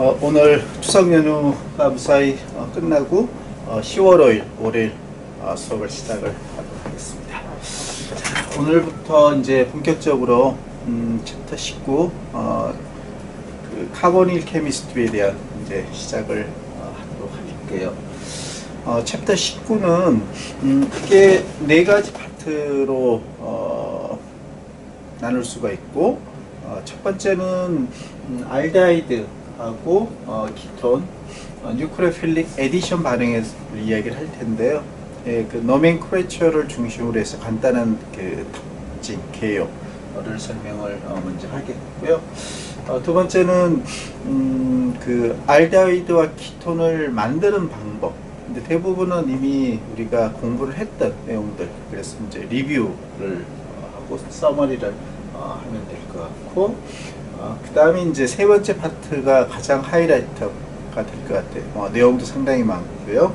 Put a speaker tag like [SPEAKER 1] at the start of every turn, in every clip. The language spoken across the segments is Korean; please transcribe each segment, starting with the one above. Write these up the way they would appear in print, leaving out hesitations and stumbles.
[SPEAKER 1] 오늘 추석 연휴가 무사히 끝나고 10월 5일 월요일 수업을 시작을 하도록 하겠습니다. 자, 오늘부터 이제 본격적으로 챕터 19 그 카보닐 케미스트리에 대한 이제 시작을 하도록 할게요. 챕터 19는 크게 네 가지 파트로 나눌 수가 있고, 첫 번째는 알데하이드하고 키톤 뉴크레오필릭 에디션 반응에 이야기를 할 텐데요. 예, 그 노멘클레처를 중심으로 해서 간단한 그 특징, 개요를 설명을 먼저 하겠고요. 두 번째는 그 알데하이드와 키톤을 만드는 방법. 근데 대부분은 이미 우리가 공부를 했던 내용들. 그래서 이제 리뷰를 하고 서머리를 하면 될 것 같고, 그 다음에 이제 세 번째 파트가 가장 하이라이트가 될 것 같아요. 내용도 상당히 많고요.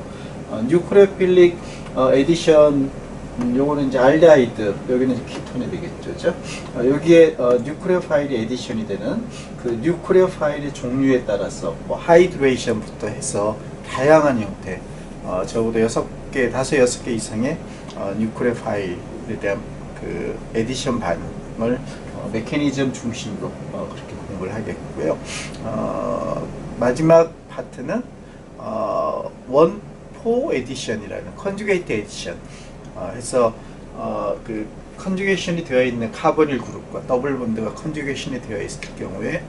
[SPEAKER 1] 뉴크레오필릭 에디션, 요거는 이제 알데하이드, 여기는 이제 키톤이 되겠죠. 여기에 뉴크레오파일이 에디션이 되는 그 뉴크레오파일의 종류에 따라서 뭐 하이드레이션부터 해서 다양한 형태, 적어도 6개, 5개 이상의 뉴크레오파일에 대한 그 에디션 반응을 메커니즘 중심으로 그렇게 공부를 하겠고요. 마지막 파트는 원포 에디션이라는 컨주게이트 에디션 해서 그 컨주게이션이 되어 있는 카보닐 그룹과 더블 본드가 컨주게이션이 되어 있을 경우에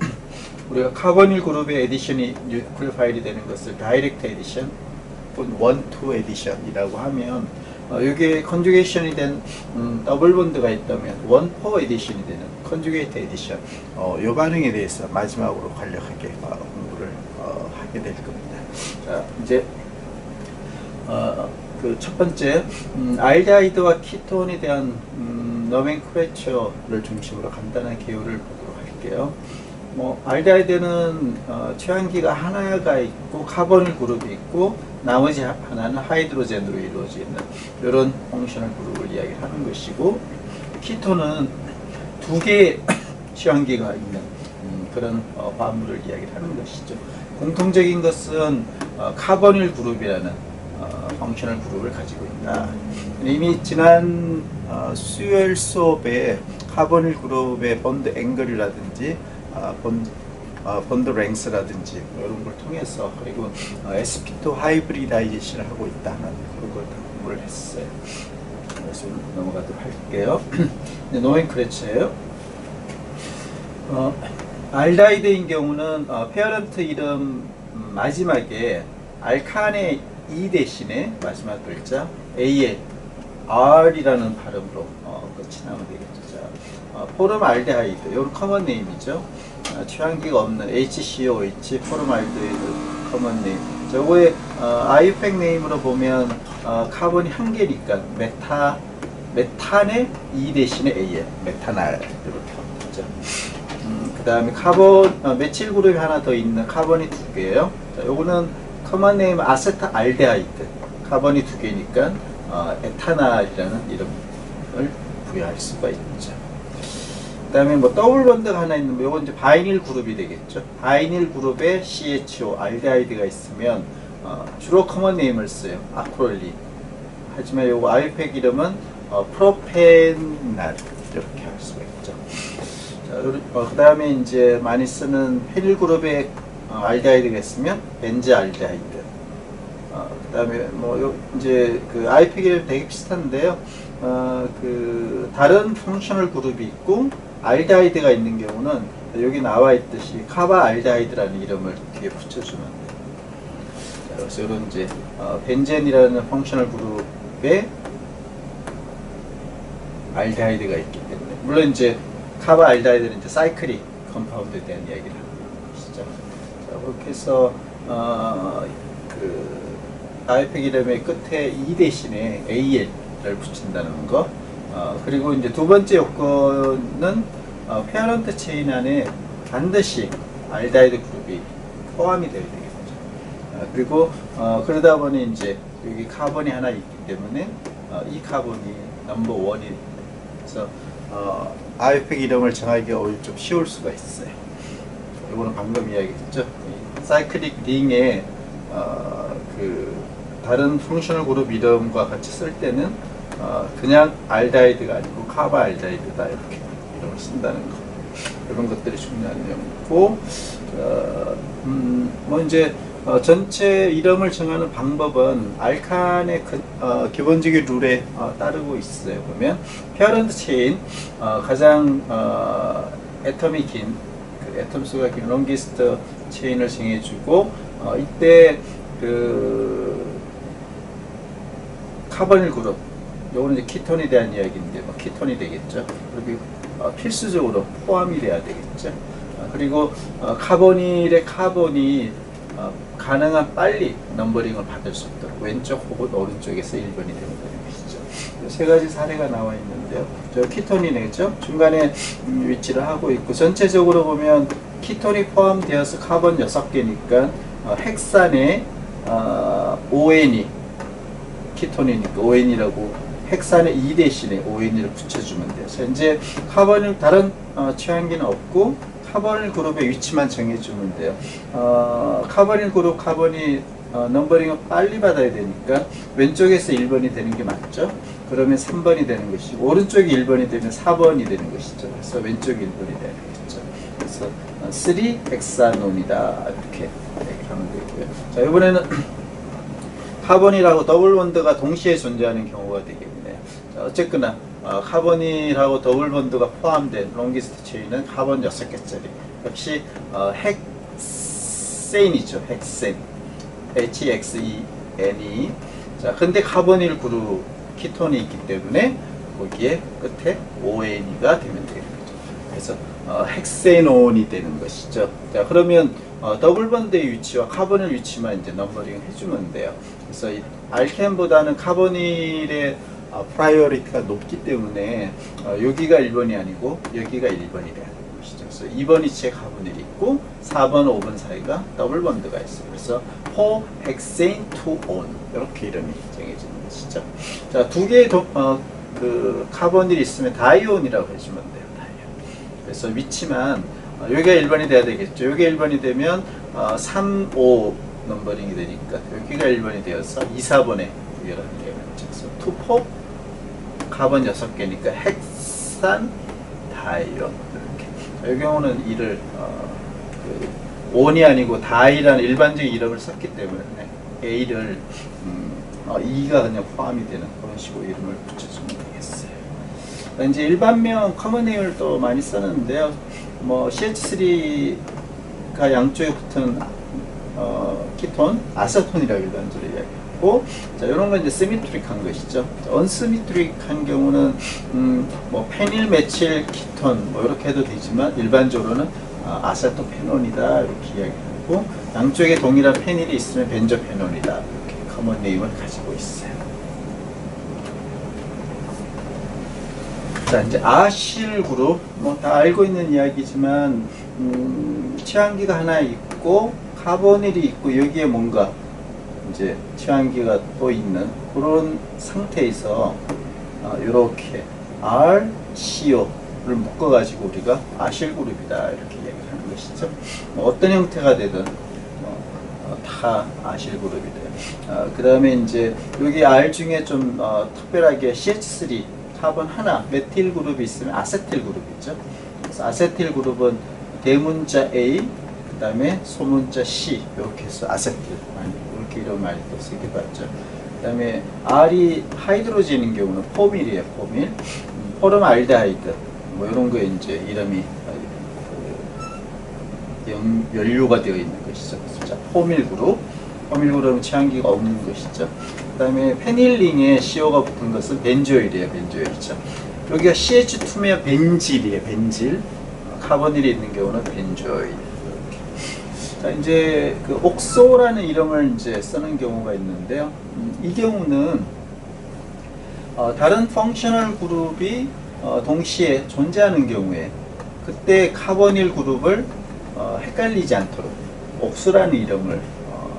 [SPEAKER 1] 우리가 카보닐 그룹의 에디션이 뉴크레오파일이 되는 것을 다이렉트 에디션 또는 원투 에디션이라고 하면, 여기에 컨주게이션이 된 더블 본드가 있다면 원포 에디션이 되는 컨주게이트 에디션, 이 반응에 대해서 마지막으로 간략하게 공부를 하게 될 겁니다. 자, 이제 그 첫 번째 알데하이드와 키톤에 대한 노멘클레처를 중심으로 간단한 개요를 보도록 할게요. 알데하이드는 최환기가 하나가 있고 카보닐 그룹이 있고 나머지 하나는 하이드로젠으로 이루어져 있는 이런 펑셔널 그룹을 이야기를 하는 것이고, 키톤은 두 개의 취환기가 있는 그런 반물을 이야기를 하는 것이죠. 공통적인 것은 카보닐 그룹이라는 펑셔널 그룹을 가지고 있다. 이미 지난 수요일 수업에 카보닐 그룹의 본드 앵글이라든지 본드 랭스라든지 이런 걸 통해서, 그리고 sp2 하이브리다이제이션을 하고 있다는 그런 걸 다 공부를 했어요. 그래서 넘어가도록 할게요. 노멘클레처예요. 알데하이드인 경우는 페어런트 이름 마지막에 알칸의 E 대신에 마지막 글자 AL, R이라는 발음으로 끝이 나면 되겠죠. 포름알데하이드, 이건 커먼 네임이죠. 취환기가 없는 HCOH, 포름알데하이드 커먼 네임. 저거에 아이팩 네임으로 보면 카본이 한 개니까 메탄의 E 대신에 AL, 메탄알 이렇게 하면 되죠. 그 다음에 카본, 메칠 그룹이 하나 더 있는 카본이 두 개예요. 자, 요거는 커먼 네임 아세트알데하이드, 카본이 두 개니까 에탄알이라는 이름을 부여할 수가 있죠. 그 다음에 더블 본드가 하나 있는, 이건 이제 바이닐 그룹이 되겠죠. 바이닐 그룹에 CHO, 알데하이드가 있으면 주로 커먼 네임을 써요. 아크롤린. 하지만 요거 아이팩 이름은 프로페날 이렇게 할 수가 있죠. 그 다음에 이제 많이 쓰는 페닐 그룹에 알데하이드가 있으면 벤즈 알데하이드. 그 다음에 이제 그 아이팩 이름 되게 비슷한데요. 그 다른 펑셔널 그룹이 있고 알데하이드가 있는 경우는 여기 나와 있듯이 카바 알데하이드라는 이름을 뒤에 붙여주면 돼요. 그래서 이런 이제 벤젠이라는 펑셔널 그룹에 알데하이드가 있기 때문에, 물론 이제 카바 알데하이드는 이제 사이클릭 컴파운드에 대한 이야기를 하는 것이죠. 자, 그렇게 해서 그 아이팩 이름의 끝에 E 대신에 AL을 붙인다는 거. 그리고 이제 두 번째 요건은 페어런트 체인 안에 반드시 알데하이드 그룹이 포함이 되어야 되겠죠. 그리고 그러다 보니 이제 여기 카본이 하나 있기 때문에 이 카본이 넘버 원이, 그래서 아이팩 이름을 정하기가 오히려 좀 쉬울 수가 있어요. 이거는 방금 이야기했죠. 사이클릭 링에 그 다른 펑셔널 그룹 이름과 같이 쓸 때는 그냥 알데하이드가 아니고 카바 알데하이드다 이렇게 이름을 쓴다는 거. 이런 것들이 중요한 내용이고, 뭐 이제 전체 이름을 정하는 방법은 알칸의 기본적인 룰에 따르고 있어요. 보면 페어런트 체인 가장 애텀이 긴 그 애텀 수가 긴 롱기스트 체인을 정해주고, 이때 그 카보닐 그룹, 요거는 이제 키톤에 대한 이야기인데 뭐 키톤이 되겠죠. 그리고 필수적으로 포함이 돼야 되겠죠. 그리고 카보닐의 카본이 가능한 빨리 넘버링을 받을 수 있도록 왼쪽 혹은 오른쪽에서 1번이 되는 것이죠. 세 가지 사례가 나와 있는데요. 저 키톤이네죠. 중간에 위치를 하고 있고, 전체적으로 보면 키톤이 포함되어서 카본 6개니까 헥산에 ON이 키톤이니까 ON이라고 헥산에 2 대신에 ON을 붙여주면 돼요. 현재 카본일 다른 취향기는 없고 카보닐 그룹의 위치만 정해주면 돼요. 카보닐 그룹 카본이 넘버링을 빨리 받아야 되니까 왼쪽에서 1번이 되는 게 맞죠? 그러면 3번이 되는 것이고, 오른쪽이 1번이 되면 4번이 되는 것이죠. 그래서 왼쪽이 1번이 되겠죠. 그래서 3 헥사논이다 이렇게 얘기하면 되고요. 자, 이번에는 카본이라고 더블 본드가 동시에 존재하는 경우가 되겠네요. 자, 어쨌거나 카본이라고 더블 본드가 포함된 롱기스트 체인은 카본 6개짜리, 역시 헥센이죠. 헥센, HXENE. 자, 근데 카보닐 그룹 키톤이 있기 때문에 거기에 끝에 ON이가 되면 되겠죠. 그래서 헥세논이 되는 것이죠. 자, 그러면 더블 본드의 위치와 카보닐 위치만 이제 넘버링 해주면 돼요. 그래서 이 알켄보다는 카보닐의 프라이어리티가 높기 때문에 여기가 1번이 아니고 여기가 1번이 되는 것이죠. 그래서 2번 위치에 카보닐이 있고 4번, 5번 사이가 더블 본드가 있어요. 그래서 4 헥세인 2 온 이렇게 이름이 정해지는 것이죠. 자, 두 개의 그 카보닐이 있으면 다이온이라고 해주면 돼요. 다이온. 그래서 위치만 여기가 1번이 돼야 되겠죠. 여기가 1번이 되면 3, 5 넘버링이 되니까 여기가 1번이 되어서 2, 4번에 구별하는 게 되죠. 그래서 2, 4 카본 6개니까 헥산 다이온 이렇게. 이 경우는 이를 그 온이 아니고 다이라는 일반적인 이름을 썼기 때문에 A를 E가 그냥 포함이 되는 그런 식으로 이름을 붙여주면 되겠어요. 이제 일반명 커먼네임을 또 많이 쓰는데요. 뭐 CH3가 양쪽에 붙은 키톤, 아세톤이라고 일반적으로 이야기하고, 자, 이런 건 이제 시미트릭한 것이죠. 언시미트릭한 경우는 뭐 페닐 메칠 키톤 뭐 이렇게 해도 되지만 일반적으로는 아세토페논이다 이렇게 이야기하고, 양쪽에 동일한 페닐이 있으면 벤조페논이다 이렇게 커먼 네임을 가지고 있어요. 자, 이제 아실 그룹 뭐 다 알고 있는 이야기지만 취향기가 하나 있고 카보닐이 있고 여기에 뭔가 이제 취향기가 또 있는 그런 상태에서 이렇게 R, CO를 묶어가지고 우리가 아실 그룹이다 이렇게 얘기하는 것이죠. 뭐 어떤 형태가 되든 다 아실 그룹이 돼요. 그 다음에 이제 여기 R 중에 좀 특별하게 CH3 카본 하나 메틸 그룹이 있으면 아세틸 그룹이죠. 그래서 아세틸 그룹은 대문자 A, 그 다음에 소문자 C 이렇게 해서 아세틸 이렇게 이름 많이 또 쓰기도 하죠. 그 다음에 R이 하이드로젠인 경우는 포밀이에요. 포밀, 포름알데하이드 뭐 이런 거에 이제 이름이 연료가 되어 있는 것이죠. 그래서 포밀 그룹, 포밀 그룹은 취향기가 없는 것이죠. 그 다음에 페닐링에 CO가 붙은 것은 벤조일이에요. 벤조일이죠. 여기가 CH2면 벤질이에요. 벤질. 카보닐이 있는 경우는 벤조일. 이렇게. 자, 이제 그 옥소라는 이름을 이제 쓰는 경우가 있는데요. 이 경우는 다른 펑셔널 그룹이 동시에 존재하는 경우에 그때 카보닐 그룹을 헷갈리지 않도록 옥수라는 이름을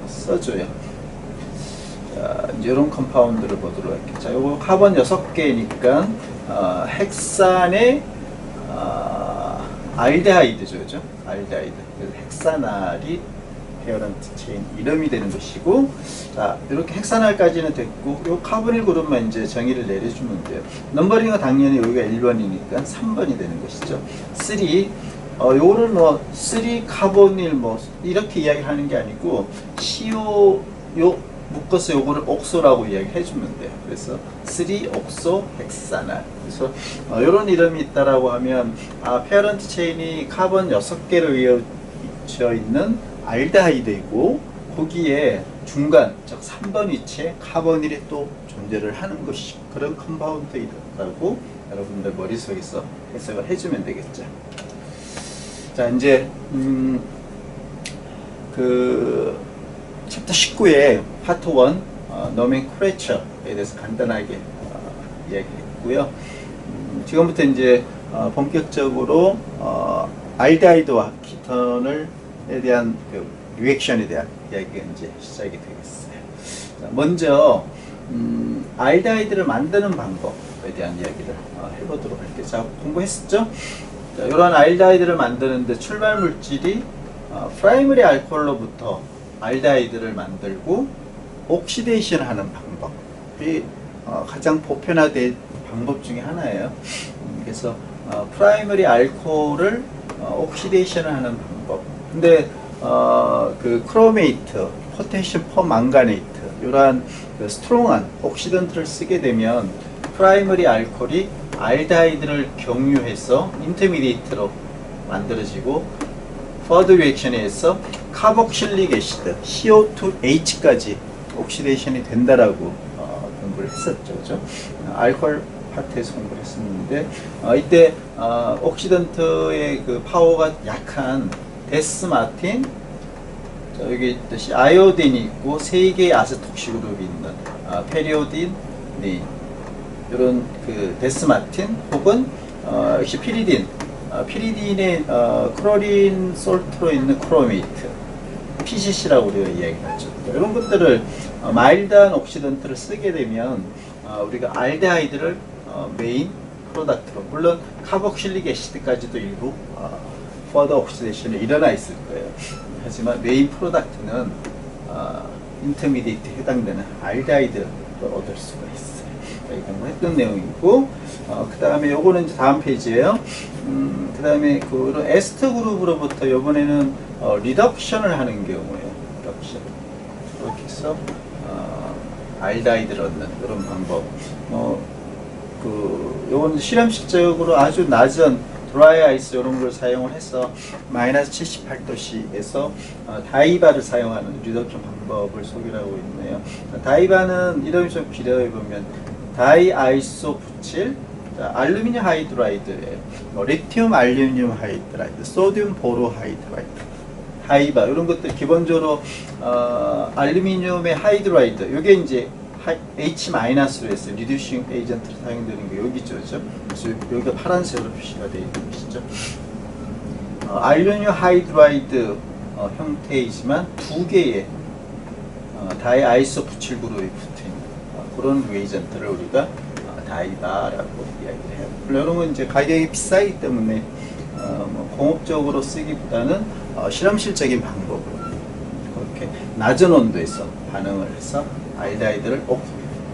[SPEAKER 1] 써줘요. 자, 이제 이런 컴파운드를 보도록 할게요. 자, 요거 카본 6개니까 헥산에 알데하이드죠, 그죠? 알데하이드. 그래서 헥사날이 페어런트 체인 이름이 되는 것이고, 자, 이렇게 헥사날까지는 됐고, 요 카보닐 그룹만 이제 정의를 내려주면 돼요. 넘버링은 당연히 여기가 1번이니까 3번이 되는 것이죠. 3, 요거를 뭐, 3 카보닐 뭐, 이렇게 이야기하는 게 아니고, CO, 요, 묶어서 요거를 옥소라고 이야기해 주면 돼요. 그래서 3 옥소 헥사날. 그래서 요런 이름이 있다라고 하면, 페어런트 체인이 카본 6개를 이어져 있는 알데하이드이고, 거기에 중간, 즉 3번 위치에 카보닐이 또 존재를 하는 것이 그런 컴파운드이라고 여러분들 머릿속에서 해석을 해주면 되겠죠. 자, 이제 챕터 19에 파트 1 노멘클레처에 대해서 간단하게 이야기했고요. 지금부터 이제 본격적으로 알데하이드와 키톤에 대한 그 리액션에 대한 이야기가 이제 시작이 되겠어요. 자, 먼저 알데하이드를 만드는 방법에 대한 이야기를 해보도록 할게요. 자, 공부했었죠? 자, 이런 알데하이드를 만드는데 출발 물질이 프라이머리 알코올로부터 알데하이드를 만들고 옥시데이션 하는 방법이 가장 보편화된 방법 중에 하나예요. 그래서 프라이머리 알코올을 옥시데이션을 하는 방법. 근데 그 크로메이트, 포테시움 퍼망가네이트 이러한 그 스트롱한 옥시던트를 쓰게 되면 프라이머리 알코올이 알데하이드를 경유해서 인터미디에이트로 만들어지고 퍼드 리액션에 의해서 카복실릭 애시드 CO2H까지 옥시데이션이 된다라고 공부를 했었죠, 그죠? 알코올 파트에서 공부를 했었는데 이때 옥시던트의 그 파워가 약한 데스마틴, 여기 있듯이 아이오딘이 있고 3개의 아세톡시 그룹이 있는 페리오딘, 이런 그 데스마틴 혹은 역시 피리딘, 피리딘의 크로린 솔트로 있는 크로메이트, PCC라고 우리가 이야기하죠. 이런 것들을 마일드한 옥시던트를 쓰게 되면 우리가 알데하이드를 메인 프로덕트로, 물론 카복실릭 애시드까지도 일부 퍼더 옥시데이션이 일어나 있을 거예요. 하지만 메인 프로덕트는 인터미디에이트에 해당되는 알데하이드를 얻을 수가 있어요. 이건 했던 내용이고, 그 다음에 요거는 이제 다음 페이지예요. 그 다음에 그 에스터 그룹으로부터 요번에는 리덕션을 하는 경우에요. 리덕션. 이렇게 해서 알데하이드를 얻는 그런 방법. 요건 실험실적으로 아주 낮은 드라이 아이스 이런 걸 사용을 해서 마이너스 78도씨에서 다이바를 사용하는 리덕션 방법을 소개를 하고 있네요. 다이바는 이름이 좀 길어요. 보면 다이아이소 부칠, 알루미늄 하이드라이드예요. 리튬 알루미늄 하이드라이드, 소듐 보로 하이드라이드, 다이바 이런 것들 기본적으로 알루미늄의 하이드라이드, 이게 이제 H-로 해서 리듀싱 에이전트로 사용되는 게 여기죠, 그죠? 그래서 여기가 파란색으로 표시가 되어 있는 것이죠. 알루미늄 하이드라이드 형태이지만 두 개의 다이아이소 부칠 그룹이 붙어 있는 그런 에이전트를 우리가 다이바라고 이야기를 해요. 이런 건 이제 가격이 비싸기 때문에 공업적으로 쓰기보다는 실험실적인 방법으로 그렇게 낮은 온도에서 반응을 해서 알데하이드를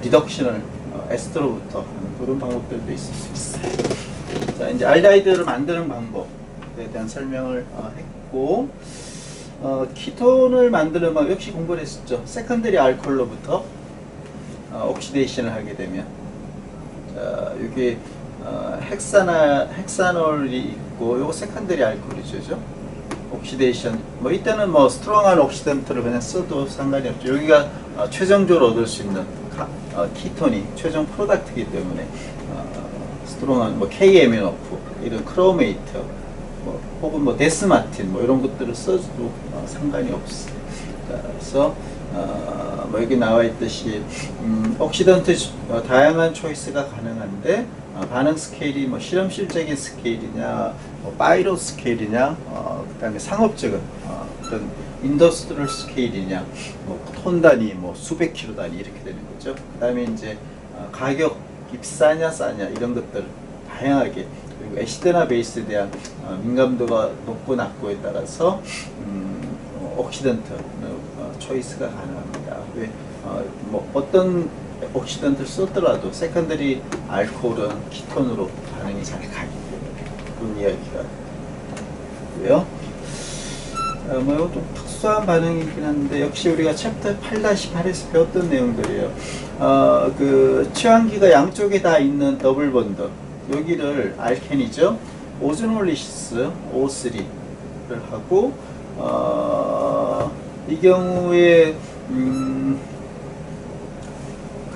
[SPEAKER 1] 리덕션을 에스터로부터 하는 그런 방법들도 있을 수 있어요. 자, 이제 알데하이드를 만드는 방법에 대한 설명을 했고, 키톤을 만드는 방법 역시 공부를 했었죠. 세컨더리 알코올로부터 옥시데이션을 하게 되면, 자, 여기 헥사놀이 있고, 요거 세컨더리 알코올이죠, 그죠? 옥시데이션, 뭐 이때는 뭐 스트롱한 옥시던트를 그냥 써도 상관이 없죠. 여기가 최종적으로 얻을 수 있는 키톤이 최종 프로덕트이기 때문에 스트롱한 뭐 KMNF, 이런 크로메이트, 혹은 뭐 데스마틴 뭐 이런 것들을 써도 상관이 없어요. 그래서 뭐 여기 나와 있듯이 옥시던트 다양한 초이스가 가능한데 반응 스케일이 뭐 실험실적인 스케일이냐, 뭐 파이로 스케일이냐, 그다음에 상업적인 그런 인더스트리얼 스케일이냐, 뭐 톤 단위, 뭐 수백 킬로 단위 이렇게 되는 거죠. 그다음에 이제 가격이 비싸냐 싸냐 이런 것들 다양하게 그리고 애시드나 베이스에 대한 민감도가 높고 낮고에 따라서 옥시던트 초이스가 가능합니다. 왜 뭐 어떤 옥시던트를 썼더라도 세컨더리 알코올은 키톤으로 반응이 잘 가기 때문에 그런 이야기가 있고요. 뭐 이거 좀 특수한 반응이긴 한데 역시 우리가 챕터 8-8에서 배웠던 내용들이에요. 그 취환기가 양쪽에 다 있는 더블 본드 여기를 알켄이죠. 오즈놀리시스 O3를 하고 이 경우에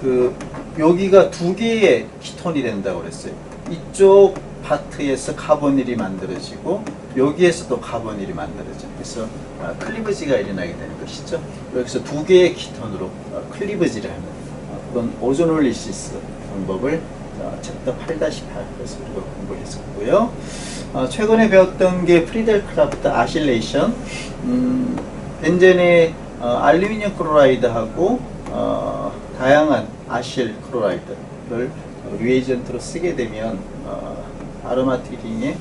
[SPEAKER 1] 그 여기가 두 개의 키톤이 된다고 그랬어요. 이쪽 파트에서 카보닐이 만들어지고 여기에서도 카보닐이 만들어져요. 그래서 클리버지가 일어나게 되는 것이죠. 여기서 두 개의 키톤으로 클리버지를 하는 그런 오조놀리시스 방법을 챕터 8-8에서 우리가 공부를 했었고요. 최근에 배웠던 게 프리델크라프트 아실레이션, 벤젠의 알루미늄 클로라이드하고 다양한 아실 클로라이드를 리에이전트로 쓰게 되면 아로마티링의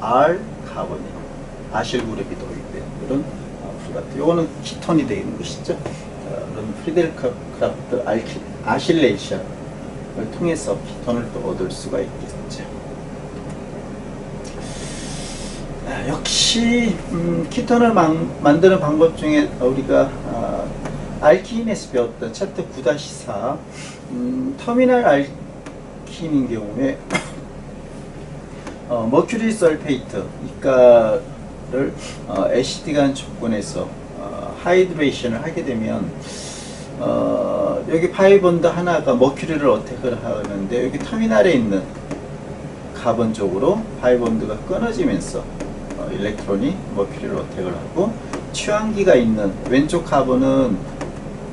[SPEAKER 1] R 카본이 아실 그룹이 도입된 이런 프로다트. 이거는 키톤이 되는 것이죠. 그런 프리델크라프트 아실레이션을 통해서 키톤을 또 얻을 수가 있겠죠. 역시 키톤을 만드는 방법 중에 우리가 알킨에서 배웠던 챕터 9-4 터미널 알킨인 경우에 머큐리 설페이트 이가를 애시드간 조건에서 하이드레이션을 하게 되면 여기 파이본드 하나가 머큐리를 어택을 하는데 여기 터미널에 있는 카본 쪽으로 파이본드가 끊어지면서 일렉트론이 머큐리를 어택을 하고 취환기가 있는 왼쪽 카본은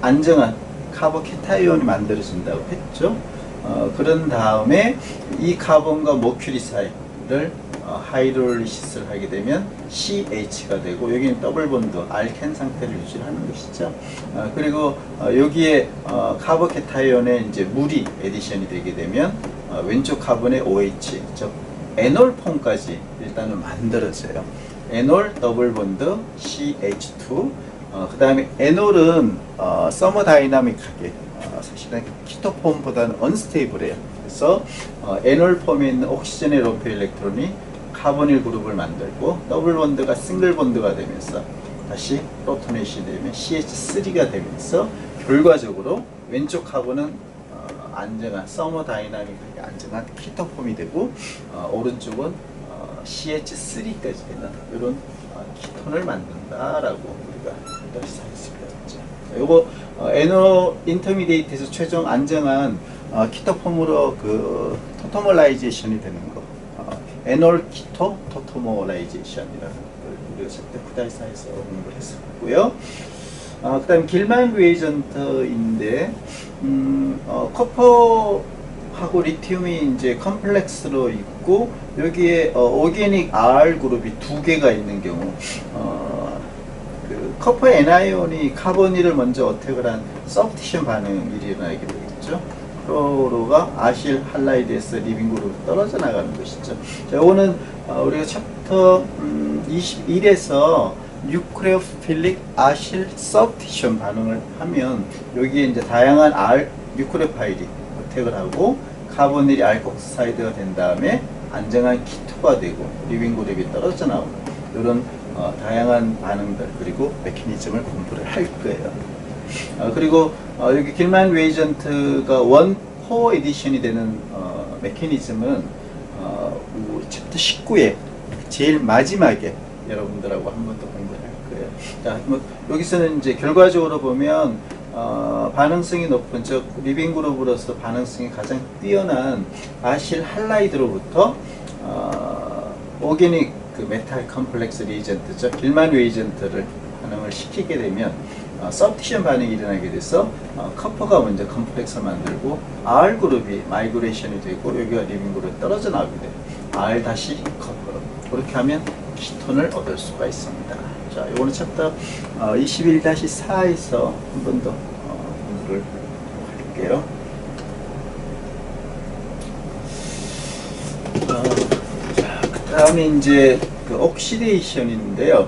[SPEAKER 1] 안정한 카보케타이온이 만들어진다고 했죠. 그런 다음에 이 카본과 머큐리 사이를 하이드롤리시스를 하게 되면 CH가 되고 여기는 더블 본드 알켄 상태를 유지하는 것이죠. 그리고 여기에 카보케타이온에 이제 물이 에디션이 되게 되면 왼쪽 카본의 OH 즉 에놀 폼까지 일단은 만들어져요. 에놀 더블 본드 CH2 그 다음에 에놀은 서머다이나믹하게 사실은 키토폼보다는 언스테이블해요. 그래서 에놀 폼에 있는 옥시전의 로페 일렉트론이 카보닐 그룹을 만들고 더블 본드가 싱글 본드가 되면서 다시 프로토네이션이 되면 CH3가 되면서 결과적으로 왼쪽 카본은 안정한 서머다이나믹하게 안정한 키토폼이 되고 오른쪽은 CH3까지 되는 이런 키톤을 만든다라고 우리가 사했습니다. 요거 에노 인터미디에이트에서 최종 안정한 키토폼으로 그 토토몰라이제이션이 되는 거, 에놀 키토 토토몰라이제이션이라는 걸 우리가 챕터 9-4에서 공부를 했었고요. 그다음 길만 리에이전트인데 커퍼하고 리튬이 이제 컴플렉스로 있고 여기에 오게닉 R 그룹이 두 개가 있는 경우 그 커퍼 애나이온이 카보닐을 먼저 어택을 한 서브티션 반응이 일어나게 되겠죠. 클로로가 아실 할라이드에서 리빙 그룹으로 떨어져 나가는 것이죠. 자, 이거는 우리가 챕터 21에서 뉴크레오필릭 아실 서브티션 반응을 하면 여기에 이제 다양한 뉴크레오파일이 어택을 하고 카보닐이 알kok사이드가 된 다음에 안정한 키토가 되고 리빙 그룹이 떨어져 나오는 이런 다양한 반응들 그리고 메커니즘을 공부를 할 거예요. 그리고 여기 길만 레이전트가 원 코어 에디션이 되는 메커니즘은 우리 챕터 19에 제일 마지막에 여러분들하고 한 번 더 공부를 할 거예요. 자, 뭐 여기서는 이제 결과적으로 보면 반응성이 높은 즉 리빙 그룹으로서 반응성이 가장 뛰어난 아실 할라이드로부터 오게닉 그 메탈 컴플렉스 리에이전트 즉 길만 레이전트를 반응을 시키게 되면 서브티션 반응이 일어나게 돼서 커퍼가 먼저 컴플렉스를 만들고 R 그룹이 마이그레이션이 되고 여기가 리빙 그룹이 떨어져 나오게 돼요. R 다시 커퍼로 그렇게 하면 키톤을 얻을 수가 있습니다. 자, 이거는 챕터 21-4에서 한 번 더 공부를 할게요. 다음에 이제 그 옥시데이션인데요.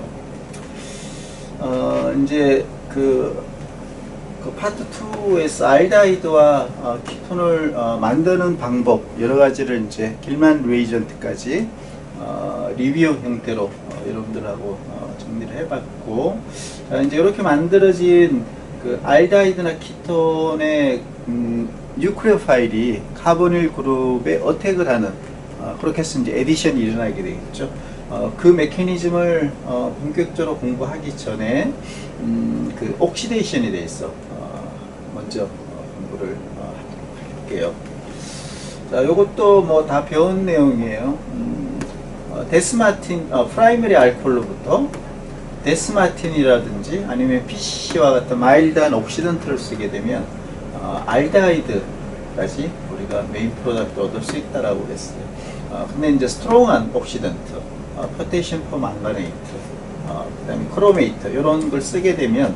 [SPEAKER 1] 이제 그 파트 2에서 알데하이드와 키톤을 만드는 방법 여러 가지를 이제 길만 레이전트까지 리뷰 형태로 여러분들하고 정리를 해봤고, 이제 이렇게 만들어진 그 알데하이드나 키톤의 뉴클레오 파일이 카보닐 그룹에 어택을 하는 그렇게 해서 이제 에디션이 일어나게 되겠죠. 그 메커니즘을 본격적으로 공부하기 전에 그 옥시데이션에 대해서 먼저 공부를 할게요. 자, 요것도 뭐 다 배운 내용이에요. 데스마틴, 프라이머리 알코올로부터 데스마틴이라든지 아니면 PCC와 같은 마일드한 옥시던트를 쓰게 되면 알데하이드까지 우리가 메인 프로덕트 얻을 수 있다라고 했어요. 근데 이제 스트롱한 옥시던트, 포테시움 퍼망가네이트, 그 다음에 크로메이트 이런 걸 쓰게 되면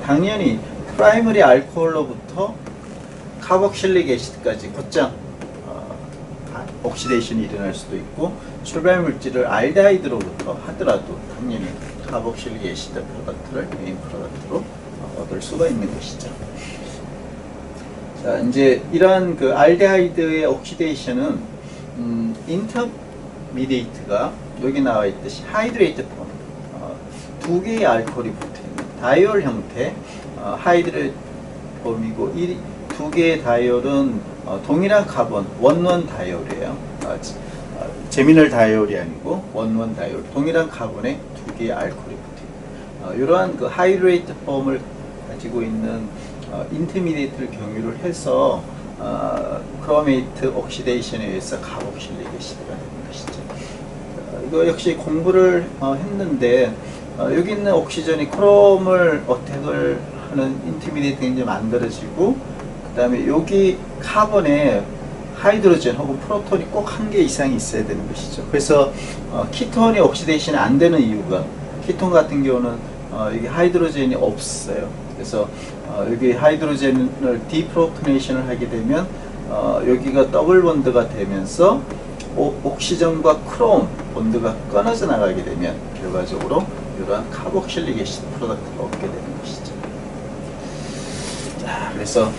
[SPEAKER 1] 당연히 프라이머리 알코올로부터 카복실릭 애시드까지 곧장 옥시데이션이 일어날 수도 있고, 출발 물질을 알데하이드로부터 하더라도 당연히 카복실릭 애시드 프로덕트를 메인 프로덕트로 얻을 수가 있는 것이죠. 자, 이제 이러한 그 알데하이드의 옥시데이션은 인터미디에이트가 여기 나와 있듯이 하이드레이트 폼, 두 개의 알코올이 붙어 있는 다이올 형태 하이드레이트 폼이고, 이 두 개의 다이올은 동일한 카본 원원 다이올이에요. 제미널 다이올이 아니고 원원 다이올, 동일한 카본에 두 개의 알코올이 붙어 있는 이러한 그 하이드레이트 폼을 가지고 있는 인터미디에이트를 경유를 해서 크로메이트 옥시데이션에 의해서 카복실릭 애시드가 되는 것이죠. 이거 역시 공부를 했는데 여기 있는 옥시전이 크롬을 어택을 하는 인터미디에이트가 이제 만들어지고, 그 다음에 여기 카본에 하이드로젠 혹은 프로톤이 꼭 한 개 이상이 있어야 되는 것이죠. 그래서 키톤이 옥시데이션이 안 되는 이유가, 키톤 같은 경우는 여기 하이드로젠이 없어요. 그래서 여기 하이드로젠을 디프로토네이션을 하게 되면 여기가 더블 본드가 되면서 옥시전과 크롬 본드가 끊어져 나가게 되면 결과적으로 이러한 카복실릭 애시드 프로덕트를 얻게 되는 것이죠. 자, 그래서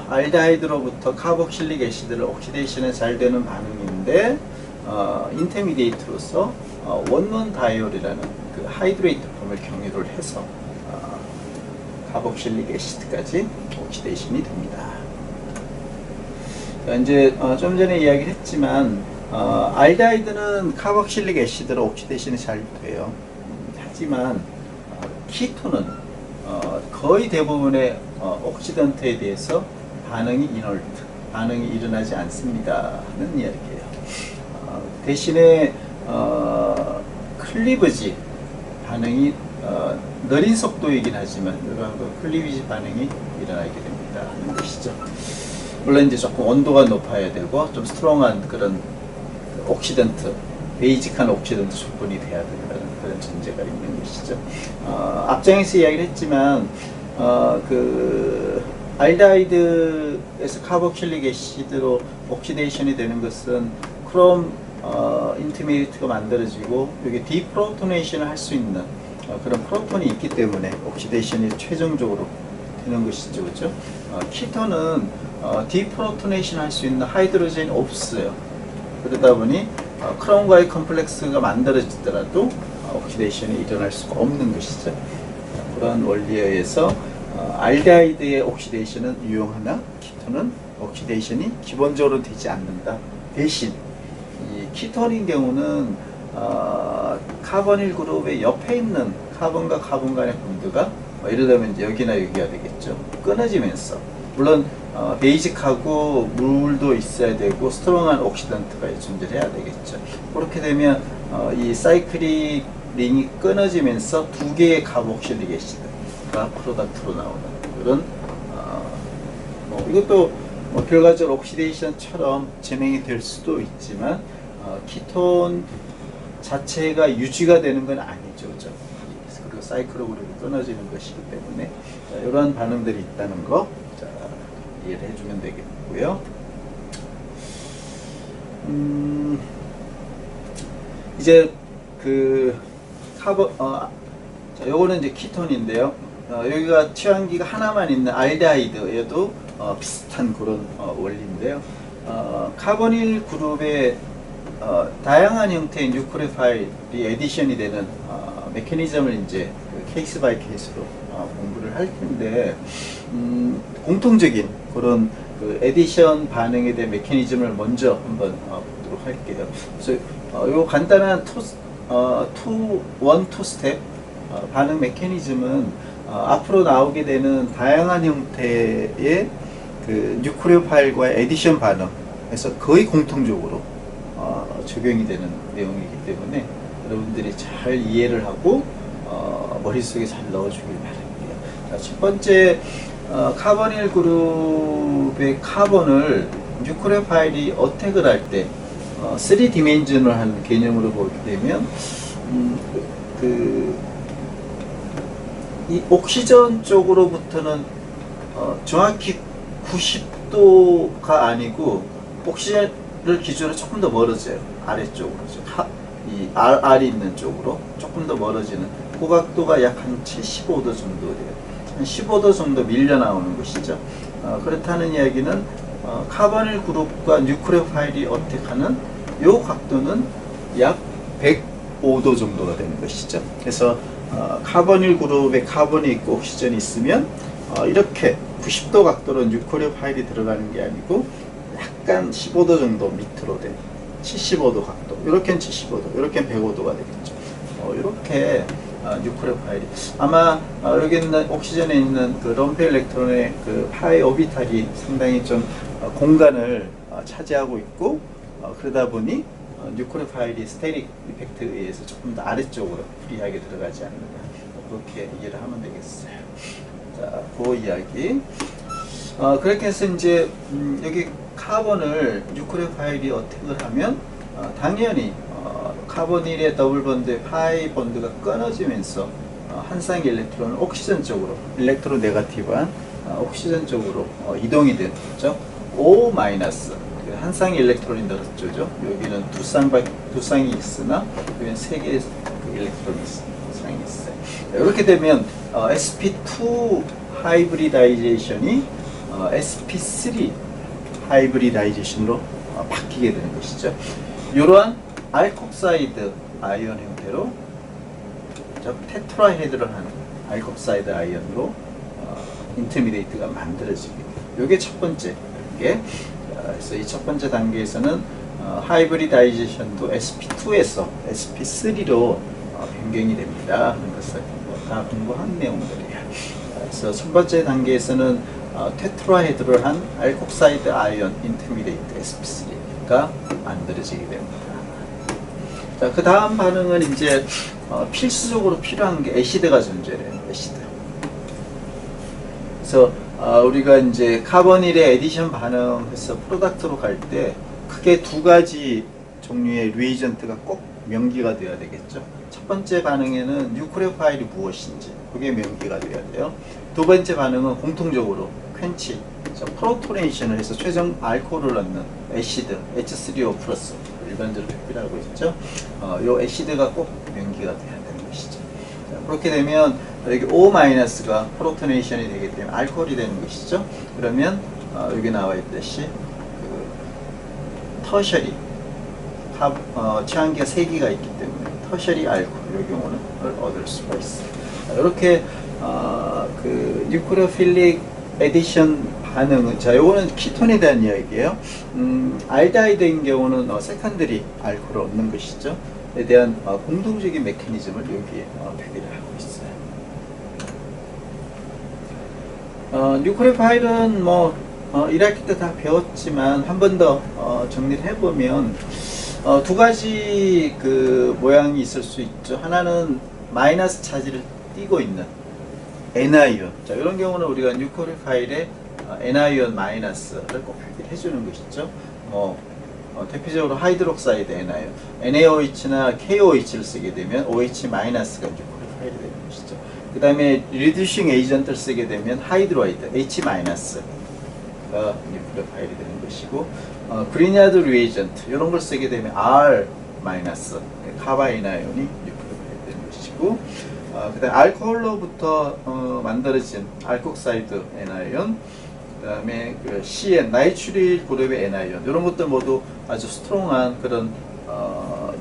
[SPEAKER 1] 알데하이드로부터 카복실릭 애시드를 옥시데이션에 잘 되는 반응인데, 인터미디에이트로서 원원 다이올이라는 그 하이드레이트 폼을 경유를 해서 카복실릭 애시드까지 옥시데이션이 됩니다. 자, 이제 좀 전에 이야기를 했지만 알데하이드는 카복실릭 애시드로 옥시데이션이 잘 돼요. 하지만 키톤은 거의 대부분의 옥시던트에 대해서 반응이 이널트, 반응이 일어나지 않습니다 하는 이야기예요. 대신에 클리버지 반응이 느린 속도이긴 하지만 이러한 클리버지 반응이 일어나게 됩니다 하는 것이죠. 물론 이제 조금 온도가 높아야 되고 좀 스트롱한 그런 옥시던트, 베이직한 옥시던트 조건이 돼야 된다는 그런 전제가 있는 것이죠. 앞장에서 이야기를 했지만 그 알데하이드에서 카복실릭 애시드로 옥시데이션이 되는 것은 크롬 인터미디에이트가 만들어지고 여기 디프로토네이션을 할 수 있는 그런 프로톤이 있기 때문에 옥시데이션이 최종적으로 되는 것이죠. 그렇죠? 키톤은 디프로토네이션 할 수 있는 하이드로젠이 없어요. 그러다 보니 크롬과의 컴플렉스가 만들어지더라도 옥시데이션이 일어날 수가 없는 것이죠. 그런 원리에 의해서 알데하이드의 옥시데이션은 유용하나 키톤은 옥시데이션이 기본적으로 되지 않는다. 대신 이 키톤인 경우는 카보닐 그룹의 옆에 있는 카본과 카본 간의 본드가 예를 들면 이제 여기나 여기가 되겠죠. 끊어지면서, 물론 베이직하고 물도 있어야 되고 스트롱한 옥시던트가 존재해야 되겠죠. 그렇게 되면 이 사이클릭 링이 끊어지면서 두 개의 카복실릭 애시드가 프로덕트로 나오는 그런 이것도 결과적으로 옥시데이션처럼 진행이 될 수도 있지만 키톤 자체가 유지가 되는 건 아니죠. 그렇죠? 그리고 사이클로 그룹이 끊어지는 것이기 때문에 이러한 반응들이 있다는 거 이해를 해주면 되겠고요. 이제 그 카본 자, 요거는 이제 키톤인데요. 여기가 취환기가 하나만 있는 알데하이드에도 비슷한 그런 원리인데요. 카보닐 그룹의 다양한 형태의 뉴크레 파일이 에디션이 되는 메커니즘을 이제 그 케이스 바이 케이스로 공부를 할 텐데, 공통적인 그런 그 에디션 반응에 대한 메커니즘을 먼저 한번 보도록 할게요. 그래서 요 간단한 투 스텝 반응 메커니즘은 앞으로 나오게 되는 다양한 형태의 그 뉴크레오파일과의 에디션 반응에서 거의 공통적으로 적용이 되는 내용이기 때문에 여러분들이 잘 이해를 하고 머릿속에 잘 넣어주길 바랍니다. 자, 첫 번째, 카보닐 그룹의 카본을 뉴크레오파일이 어택을 할 때 3디멘전을한 개념으로 보게 되면 이 옥시전 쪽으로부터는 정확히 90도가 아니고 옥시전을 기준으로 조금 더 멀어져요. 아래쪽으로. 이 R이 있는 쪽으로 조금 더 멀어지는 그 각도가 약 한 75도 정도 돼요. 한 15도 정도 밀려 나오는 것이죠. 그렇다는 이야기는 카보닐 그룹과 뉴크레오파일이 어택하는 이 각도는 약 105도 정도가 되는 것이죠. 그래서 카보닐 그룹에 카본이 있고 옥시전이 있으면 이렇게 90도 각도로 뉴크레오파일이 들어가는 게 아니고 약간 15도 정도 밑으로 된 75도 각도, 이렇게는 75도, 이렇게는 105도가 되겠죠. 이렇게 뉴크레오파일이 아마 여기 있는 옥시전에 있는 그 럼프 일렉트론의 그 파이 오비탈이 상당히 좀 공간을 차지하고 있고, 그러다 보니 뉴크레오파일이 스테릭 이펙트에 의해서 조금 더 아래쪽으로 프리하게 들어가지 않느냐, 그렇게 이해를 하면 되겠어요. 자, 그 이야기. 그렇게 해서 이제 여기 카본을 뉴크레오파일이 어택을 하면 당연히 카보닐의 더블 본드의 파이 본드가 끊어지면서 한 쌍의 일렉트론은 옥시전 쪽으로, 일렉트로 네거티브한 옥시전 쪽으로 이동이 되는 거죠. O 마이너스, 한 쌍의 일렉트론이 늘어져죠. 여기는 두 쌍이 있으나 여기는 세 개의 일렉트론이 쌍이 있어요. 이렇게 되면 sp2 하이브리다이제이션이 sp3 하이브리다이제이션으로 바뀌게 되는 것이죠. 이러한 알콕사이드 아이언 형태로 테트라헤드를 하는 알콕사이드 아이언으로 인터미디에이트가 만들어지게 돼요. 이게 첫 번째 단계. 그래서 이 첫 번째 단계에서는 하이브리다이제이션도 sp2에서 sp3로 변경이 됩니다 하는 것을 다 공부한 내용들이에요. 그래서 첫 번째 단계에서는 테트라헤드를 한 알콕사이드 아이언 인터미디에이트 sp3가 만들어지게 됩니다. 자, 그 다음 반응은 이제 필수적으로 필요한 게 애시드가 존재해요. 애시드. 그래서 우리가 이제 카보닐의 에디션 반응해서 프로덕트로 갈 때 크게 두 가지 종류의 리에이전트가 꼭 명기가 되어야 되겠죠. 첫 번째 반응에는 뉴크레오파일이 무엇인지 그게 명기가 되어야 돼요. 두 번째 반응은 공통적으로 퀸치, 프로토네이션을 해서 최종 알코올을 넣는 애시드, H3O 플러스 일반적으로 표기하고 있죠. 요 애시드가 꼭 명기가 돼야 되는 것이죠. 자, 그렇게 되면 여기 O-가 프로토네이션이 되기 때문에 알코올이 되는 것이죠. 그러면 여기 나와 있듯이 그 터셔리 취한기가 3개가 있기 때문에 터셔리 알코올 이 경우는 얻을 수가 있어요. 이렇게 그 뉴크레오필릭 에디션 반응은, 자, 요거는 키톤에 대한 이야기예요. 알데하이드인 경우는 세컨더리 알코올을 얻는 것이죠. 에 대한 공동적인 메커니즘을 여기에 표기를 하고 있어요. 뉴크레오파일은 뭐 1학기 때 다 배웠지만 한 번 더 정리를 해보면 두 가지 그 모양이 있을 수 있죠. 하나는 마이너스 차지를 띠고 있는 Nion. 자, 이런 경우는 우리가 뉴크레오파일에 Nion 마이너스를 꼭 표기를 해주는 것이죠. 대표적으로 하이드록사이드 Nion, NaOH나 KOH를 쓰게 되면 OH 마이너스가 뉴크레오파일이 되는 것이죠. 그 다음에 리듀싱 에이전트를 쓰게 되면 하이드로이드 H 마이너스가 뉴크레오파일이 되는 것이고, 그리냐드 리에이전트 이런 걸 쓰게 되면 R 마이너스 카바인 아이온이 뉴클레오파일이 되는 것이고, 그다음 알코올로부터 만들어진 알콕사이드 N아이온, 그다음에 그 CN 나이트릴 그룹의 N아이온 이런 것들 모두 아주 스트롱한 그런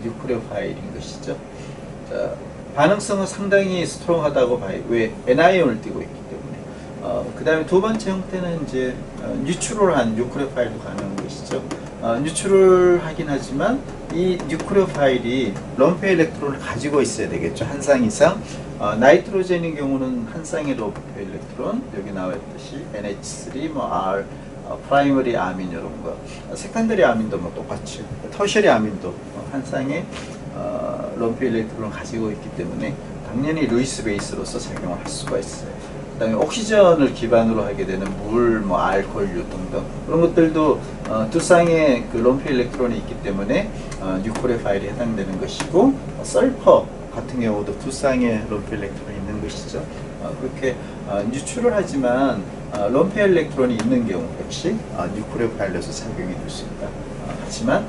[SPEAKER 1] 뉴클레오파일인 것이죠. 자, 반응성은 상당히 스트롱하다고 봐요. 왜? N아이온을 띠고 있기 때문에. 그 다음에 두 번째 형태는 이제 뉴트럴한 뉴클레오파일도 가능한 것이죠. 뉴트럴하긴 하지만 이 뉴클레오파일이 럼페 일렉트론을 가지고 있어야 되겠죠. 한 쌍 이상. 나이트로젠인 경우는 한 쌍의 럼페 일렉트론, 여기 나와있듯이 NH3, R, 프라이머리 아민 이런 거. 세컨더리 아민도 뭐 똑같이, 터셔리 아민도 한 쌍의 럼페 일렉트론을 가지고 있기 때문에 당연히 루이스 베이스로서 작용을 할 수가 있어요. 그 다음에 옥시전을 기반으로 하게 되는 물, 뭐 알코올류 등등 그런 것들도 두 쌍의 그 럼페 일렉트론이 있기 때문에 뉴클레오파일에 해당되는 것이고, 설퍼 같은 경우도 두 쌍의 럼페 일렉트론이 있는 것이죠. 그렇게 뉴트럴 하지만 럼페 일렉트론이 있는 경우 역시 뉴클레오파일로서 작용이 될 수 있다. 하지만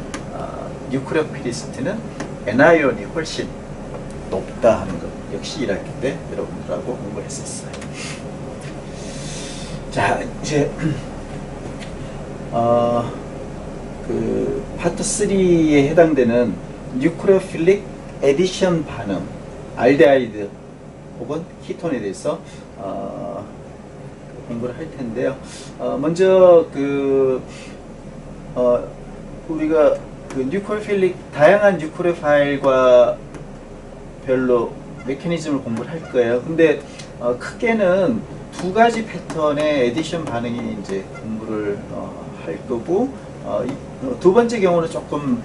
[SPEAKER 1] 뉴클레오피리시티는 N아이온이 훨씬 높다 하는 것 역시 1학기 때 여러분들하고 공부했었어요. 자, 이제 그 파트 3에 해당되는 뉴클레오필릭 에디션 반응, 알데하이드 혹은 키톤에 대해서 공부를 할 텐데요. 먼저 우리가 그 뉴클레오필릭 다양한 뉴클레오파일과 별로 메커니즘을 공부를 할 거예요. 근데 크게는 두 가지 패턴의 에디션 반응이 이제 공부를 할 거고, 두 번째 경우는 조금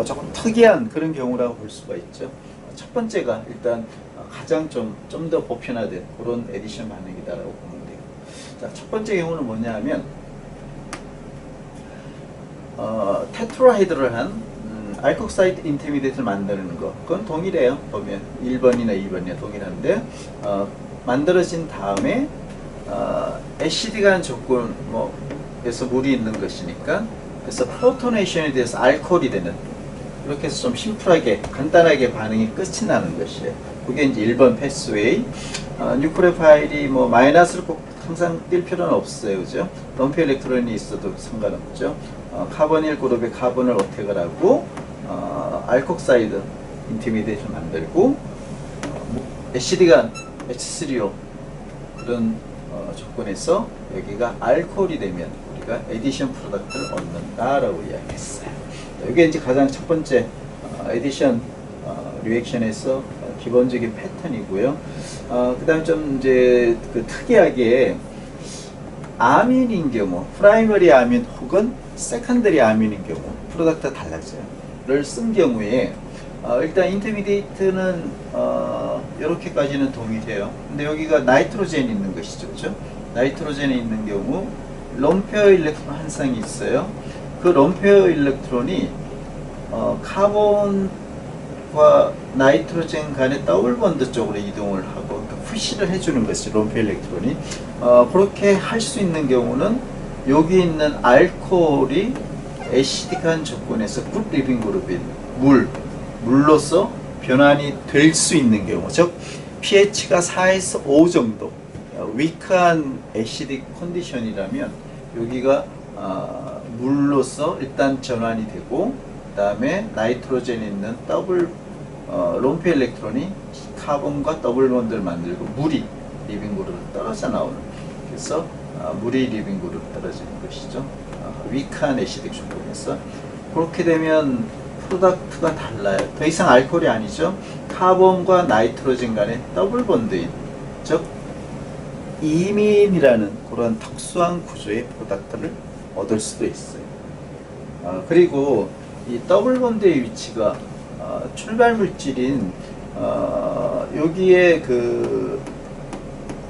[SPEAKER 1] 조금 특이한 그런 경우라고 볼 수가 있죠. 첫 번째가 일단 가장 좀 더 보편화된 그런 에디션 반응이다라고 보면 돼요. 자, 첫 번째 경우는 뭐냐면 테트라헤드를 한 알콕사이드 인터미디에이트를 만드는 거, 그건 동일해요. 보면 1번이나 2번이나 동일한데, 만들어진 다음에 애시드간 조건 에서 물이 있는 것이니까, 그래서 프로토네이션에 대해서 알코올이 되는, 이렇게 해서 좀 심플하게 간단하게 반응이 끝이 나는 것이에요. 그게 이제 1번 패스웨이. 뉴클레오파일이 마이너스를 꼭 항상 띌 필요는 없어요, 그죠? 럼페 일렉트론이 있어도 상관없죠. 카보닐 그룹의 카본을 어택을 하고 알콕사이드 인터미디에이트를 만들고, 애시드간 H3O 그런 조건에서 여기가 알코올이 되면 우리가 에디션 프로덕트를 얻는다라고 이야기했어요. 이게 이제 가장 첫 번째 에디션 리액션에서 기본적인 패턴이고요. 그 다음 좀 이제 특이하게 아민인 경우, 프라이머리 아민 혹은 세컨더리 아민인 경우 프로덕트가 달라져요. 를 쓴 경우에 일단 인터미디에이트는 이렇게까지는 동일해요. 근데 여기가 나이트로젠이 있는 것이죠, 그렇죠? 나이트로젠이 있는 경우 럼페어 일렉트론 한 쌍이 있어요. 그 럼페어 일렉트론이 카본과 나이트로젠 간의 더블 본드 쪽으로 이동을 하고 푸시를 해주는 것이 럼페어 일렉트론이. 그렇게 할 수 있는 경우는 여기 있는 알코올이 애시드한 조건에서 굿 리빙 그룹인 물로서 변환이 될 수 있는 경우, 즉 pH가 4에서 5 정도 위크한 애시딕 컨디션이라면 여기가 물로서 일단 전환이 되고, 그 다음에 나이트로젠이 있는 더블 럼페 일렉트론이 카본과 더블 본드를 만들고 물이 리빙 그룹으로 떨어져 나오는, 그래서 물이 리빙 그룹으로 떨어지는 것이죠. 위크한 애시딕 조건에서. 그렇게 되면 프로덕트가 달라요. 더 이상 알코올이 아니죠. 카본과 나이트로젠 간의 더블 본드인, 즉 이민이라는 그런 특수한 구조의 프로덕트를 얻을 수도 있어요. 그리고 이 더블 본드의 위치가 출발 물질인 여기에 그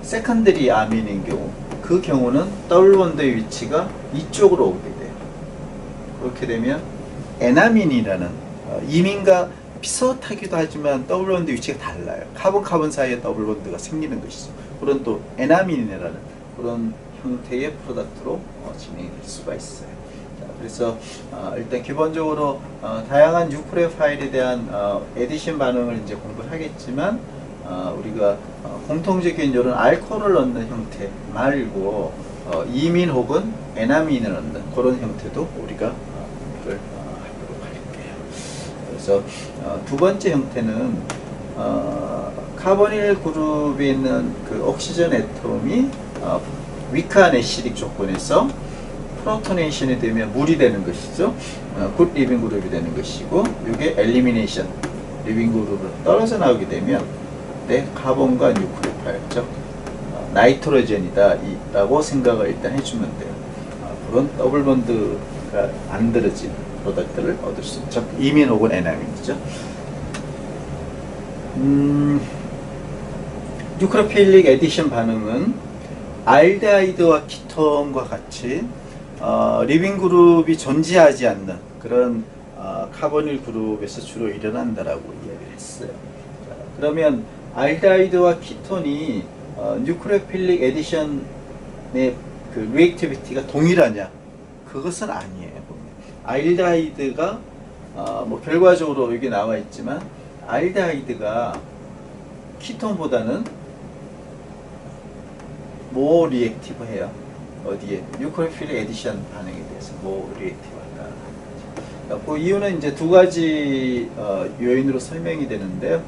[SPEAKER 1] 세컨더리 아민인 경우, 그 경우는 더블 본드의 위치가 이쪽으로 오게 돼요. 그렇게 되면 에나민이라는 이민과 비슷하기도 하지만 더블 본드 위치가 달라요. 카본 사이에 더블 본드가 생기는 것이죠. 그런 또 에나민이라는 그런 형태의 프로덕트로 진행이 될 수가 있어요. 자, 그래서 일단 기본적으로 다양한 뉴크레 파일에 대한 에디션 반응을 이제 공부를 하겠지만 우리가 공통적인 이런 알코올을 넣는 형태 말고 이민 혹은 에나민을 넣는 그런 형태도 우리가 공부를 하도록 할게요. 그래서 두 번째 형태는 카보닐 그룹에 있는 그 옥시전 애톰이 위크한 애시릭 조건에서 프로토네이션이 되면 물이 되는 것이죠. 굿 리빙 그룹이 되는 것이고, 이게 엘리미네이션 리빙 그룹으로 떨어져 나오게 되면 카본과 뉴크레 파일, 즉 나이트로젠이다 라고 생각을 일단 해주면 돼요. 그런 더블 본드가 안 들어진 프로덕트를 얻을 수 있죠. 이민 혹은 에나민이죠. 뉴크레필릭 에디션 반응은 알데하이드와 키톤과 같이 리빙 그룹이 존재하지 않는 그런 카보닐 그룹에서 주로 일어난다라고 이야기를 했어요. 자, 그러면 알데하이드와 키톤이 뉴크레필릭 에디션의 그 리액티비티가 동일하냐? 그것은 아니에요. 알데하이드가 뭐 결과적으로 여기 나와 있지만 알데하이드가 키톤보다는 모 리액티브해요. 어디에? 뉴크레필릭 에디션 반응에 대해서 모 리액티브하다. 그 이유는 이제 두 가지 요인으로 설명이 되는데요.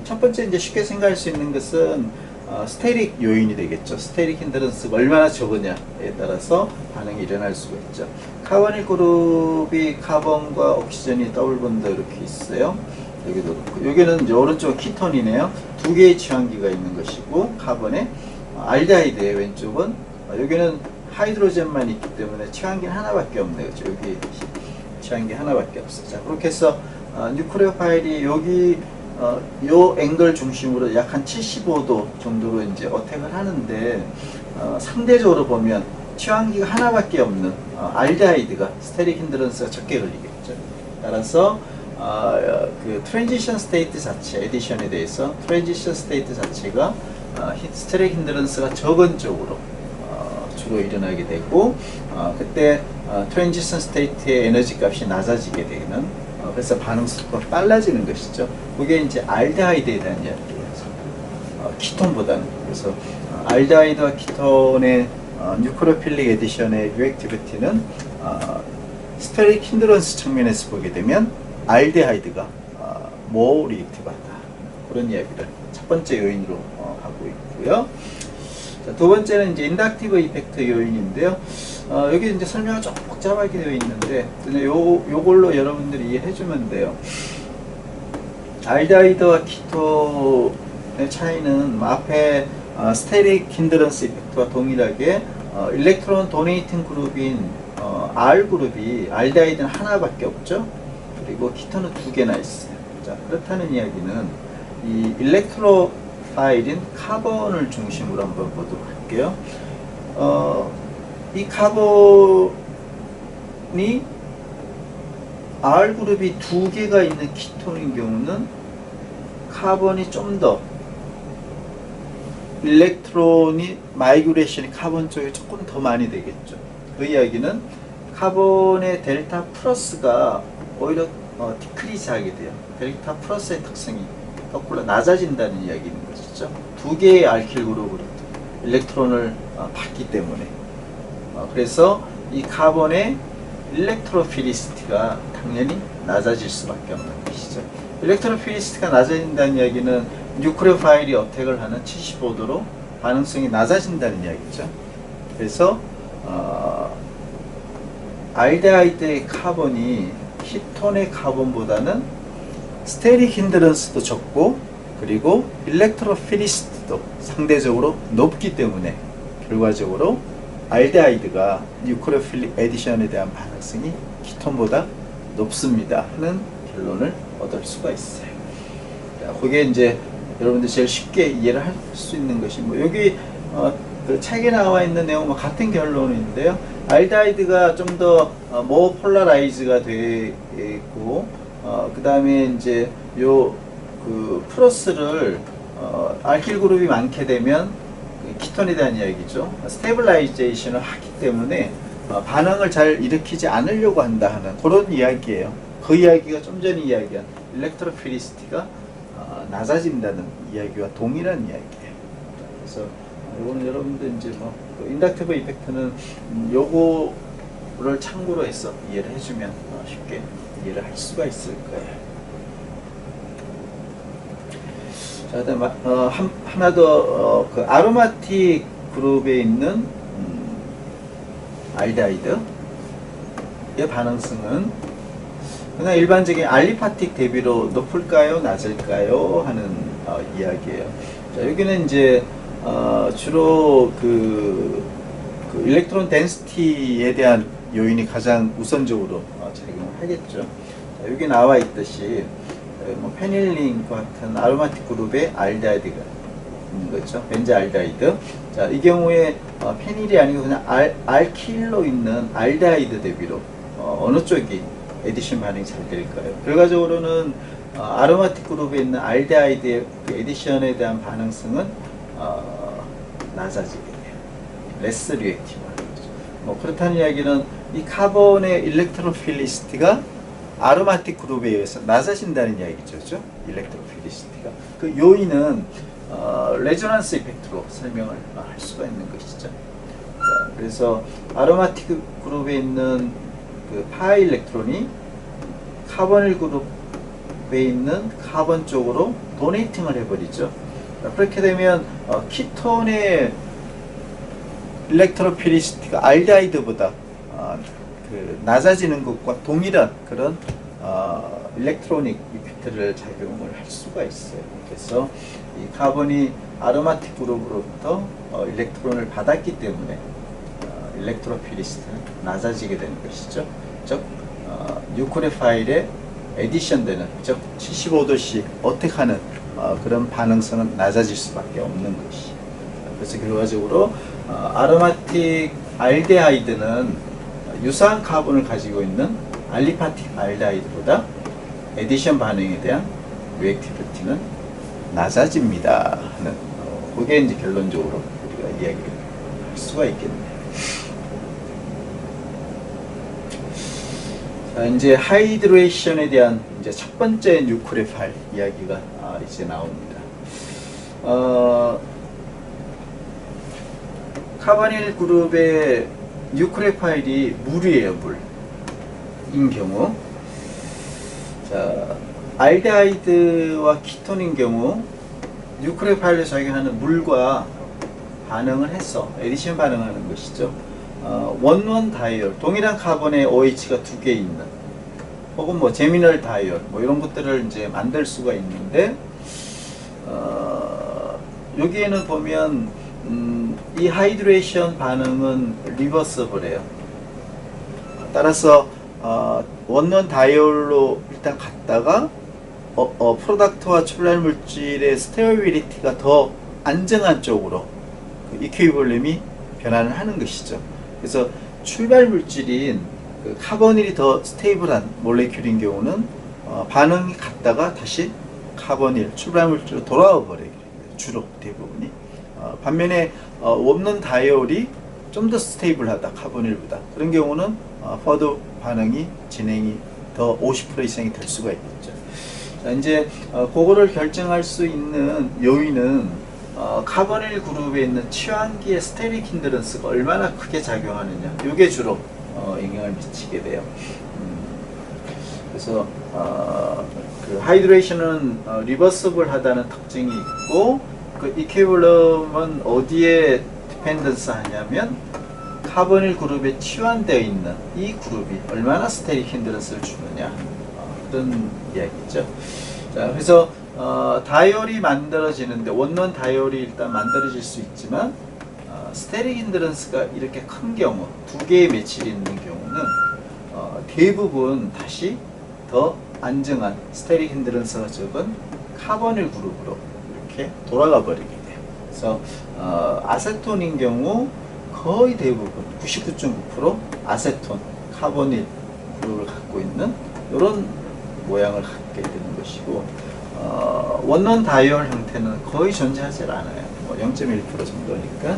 [SPEAKER 1] 첫 번째 이제 쉽게 생각할 수 있는 것은 스테릭 요인이 되겠죠. 스테릭 힌드런스가 얼마나 적으냐에 따라서 반응이 일어날 수가 있죠. 카보닐 그룹이 카본과 옥시전이 더블 본드 이렇게 있어요. 여기도 그렇고, 여기는 이제 오른쪽 키톤이네요. 두 개의 취항기가 있는 것이고, 카본에 알데하이드의 왼쪽은 여기는 하이드로젠만 있기 때문에 취항기는 하나밖에 없네요. 그렇죠? 여기 취항기 하나밖에 없어요. 자, 그렇게 해서 뉴크레오 파일이 여기 요 앵글 중심으로 약 한 75도 정도로 이제 어택을 하는데 상대적으로 보면 취항기가 하나밖에 없는 알데하이드가 스테릭 힌드런스가 적게 걸리겠죠. 따라서 그 트랜지션 스테이트 자체, 에디션에 대해서 트랜지션 스테이트 자체가 스테릭 힌드런스가 적은 쪽으로 주로 일어나게 되고, 그때 트랜지션 스테이트의 에너지 값이 낮아지게 되는, 그래서 반응 속도가 빨라지는 것이죠. 그게 이제 알데하이드에 대한 이야기예요. 키톤보다는. 그래서 알데하이드와 키톤의 뉴크레필릭 에디션의 리액티비티는 스테릭 힌드런스 측면에서 보게 되면 알데하이드가 모 리액티브하다. 그런 이야기를 첫 번째 요인으로 하고 있고요. 자, 두 번째는 이제 인덕티브 이펙트 요인인데요. 여기 이제 설명이 조금 복잡하게 되어 있는데, 요걸로 여러분들이 이해해 주면 돼요. 알데하이드와 키톤의 차이는 앞에 스테릭 힌드런스 이펙트와 동일하게 일렉트론 도네이팅 그룹인 R 그룹이 알데하이드는 하나밖에 없죠. 그리고 키톤은 두 개나 있어요. 자, 그렇다는 이야기는 이 일렉트로 파일인 카본을 중심으로 한번 보도록 할게요. 이 카본이 R 그룹이 두 개가 있는 키톤인 경우는 카본이 좀 더 일렉트론이 마이그레이션이 카본 쪽에 조금 더 많이 되겠죠. 그 이야기는 카본의 델타 플러스가 오히려 디크리즈 하게 돼요. 델타 플러스의 특성이 거꾸로 낮아진다는 이야기인 것이죠. 두 개의 알킬 그룹으로 일렉트론을 받기 때문에. 그래서 이 카본의 일렉트로피리시티가 당연히 낮아질 수밖에 없는 것이죠. 일렉트로피리시티가 낮아진다는 이야기는 뉴크레오 파일이 어택을 하는 75도로 반응성이 낮아진다는 이야기죠. 그래서 알데하이드의 카본이 키톤의 카본보다는 스테릭 힌드런스도 적고, 그리고 일렉트로피리시티도 상대적으로 높기 때문에 결과적으로 알데하이드가 뉴크레오필릭 에디션에 대한 반응성이 키톤보다 높습니다 하는 결론을 얻을 수가 있어요. 자, 그게 이제 여러분들 제일 쉽게 이해를 할 수 있는 것이 여기 그 책에 나와 있는 내용과 같은 결론인데요. 알데하이드가 좀 더 모 폴라라이즈가 되고, 그 다음에 이제 요 그 플러스를 알킬 그룹이 많게 되면 키톤에 대한 이야기죠. 스테빌라이제이션을 하기 때문에 반응을 잘 일으키지 않으려고 한다 하는 그런 이야기예요. 그 이야기가 좀 전에 이야기한 일렉트로피리시티가 낮아진다는 이야기와 동일한 이야기예요. 그래서 이거는 여러분들 이제 그 인덕티브 이펙트는 요거를 참고로 해서 이해를 해주면 쉽게 이해를 할 수가 있을 거예요. 자, 그다음 하나 더 그 아로마틱 그룹에 있는 알데하이드의 반응성은 그냥 일반적인 알리파틱 대비로 높을까요, 낮을까요 하는 이야기예요. 자, 여기는 이제 주로 그 일렉트론 덴시티에 대한 요인이 가장 우선적으로 작용을 하겠죠. 자, 여기 나와 있듯이 뭐 페닐린과 같은 아로마틱 그룹의 알데하이드가 있는 거죠. 벤자알데하이드. 자, 이 경우에 페닐이 아니고 그냥 알킬로 있는 알데하이드 대비로 어느 쪽이 에디션 반응이 잘 될까요? 결과적으로는 아로마틱 그룹에 있는 알데하이드의 그 에디션에 대한 반응성은 낮아지게 돼요. 레스 리액티브한 거죠. 뭐 그렇다는 이야기는 이 카본의 일렉트로필리시티가 아로마틱 그룹에 의해서 낮아진다는 이야기죠. 그렇죠? 일렉트로필리시티가. 그 요인은 레조넌스 이펙트로 설명을 할 수가 있는 것이죠. 그래서 아로마틱 그룹에 있는 그 파 일렉트론이 카본일 그룹에 있는 카본 쪽으로 도네이팅을 해버리죠. 그렇게 되면 키톤의 일렉트로피리시티가 알데하이드보다 그 낮아지는 것과 동일한 그런 일렉트로닉 이펙트를 작용을 할 수가 있어요. 그래서 이 카본이 아로마틱 그룹으로부터 일렉트론을 받았기 때문에 일렉트로피리시티는 낮아지게 되는 것이죠. 즉 뉴클레오파일에 에디션되는, 즉 75도씩 어택하는 그런 반응성은 낮아질 수밖에 없는 것이. 그래서 결과적으로 아로마틱 알데하이드는 유사한 카본을 가지고 있는 알리파틱 알데하이드보다 에디션 반응에 대한 리액티비티는 낮아집니다 하는 그게 이제 결론적으로 우리가 이야기를 할 수가 있겠네요. 자, 이제 하이드레이션에 대한 이제 첫 번째 뉴클레오파일 이야기가 이제 나옵니다. 카바닐 그룹의 뉴클레오파일이 물이에요, 물인 경우. 자, 알데하이드와 키톤인 경우 뉴클레오파일에 작용하는 물과 반응을 해서 에디션 반응하는 것이죠. 원원 다이얼, 동일한 카본의 OH가 두 개 있는, 혹은 뭐 제미널 다이얼, 뭐 이런 것들을 이제 만들 수가 있는데, 여기에는 보면 이 하이드레이션 반응은 리버서블해요. 따라서 원원 다이얼로 일단 갔다가 프로덕트와 출발 물질의 스테어빌리티가 더 안정한 쪽으로 그 이퀴블렘이 변화를 하는 것이죠. 그래서 출발 물질인 그 카보닐이 더 스테이블한 몰레큘인 경우는 반응이 갔다가 다시 카보닐 출발 물질로 돌아와 버리게 돼요. 주로 대부분이. 반면에 원론 다이올이 좀 더 스테이블하다, 카보닐보다. 그런 경우는 퍼드 반응이 진행이 더 50% 이상이 될 수가 있겠죠. 자, 이제 그거를 결정할 수 있는 요인은 카보닐 그룹에 있는 취환기의 스테릭 힌드런스가 얼마나 크게 작용하느냐, 이게 주로 영향을 미치게 돼요. 그래서 그 하이드레이션은 리버서블 하다는 특징이 있고, 그 이퀴블럼은 어디에 디펜던스 하냐면 카보닐 그룹에 치환되어 있는 이 그룹이 얼마나 스테릭 힌드런스를 주느냐, 그런 이야기죠. 자, 그래서 다이올이 만들어지는데, 원론 다이올이 일단 만들어질 수 있지만 스테릭 힌드런스가 이렇게 큰 경우, 두 개의 매칠이 있는 경우는 대부분 다시 더 안정한 스테릭 힌드런스가 적은 카보닐 그룹으로 이렇게 돌아가 버리게 돼요. 그래서 아세톤인 경우 거의 대부분 99.9% 아세톤, 카보닐 그룹을 갖고 있는 이런 모양을 갖게 되는 것이고, 원론 다이올 형태는 거의 존재하지 않아요. 뭐 0.1% 정도니까.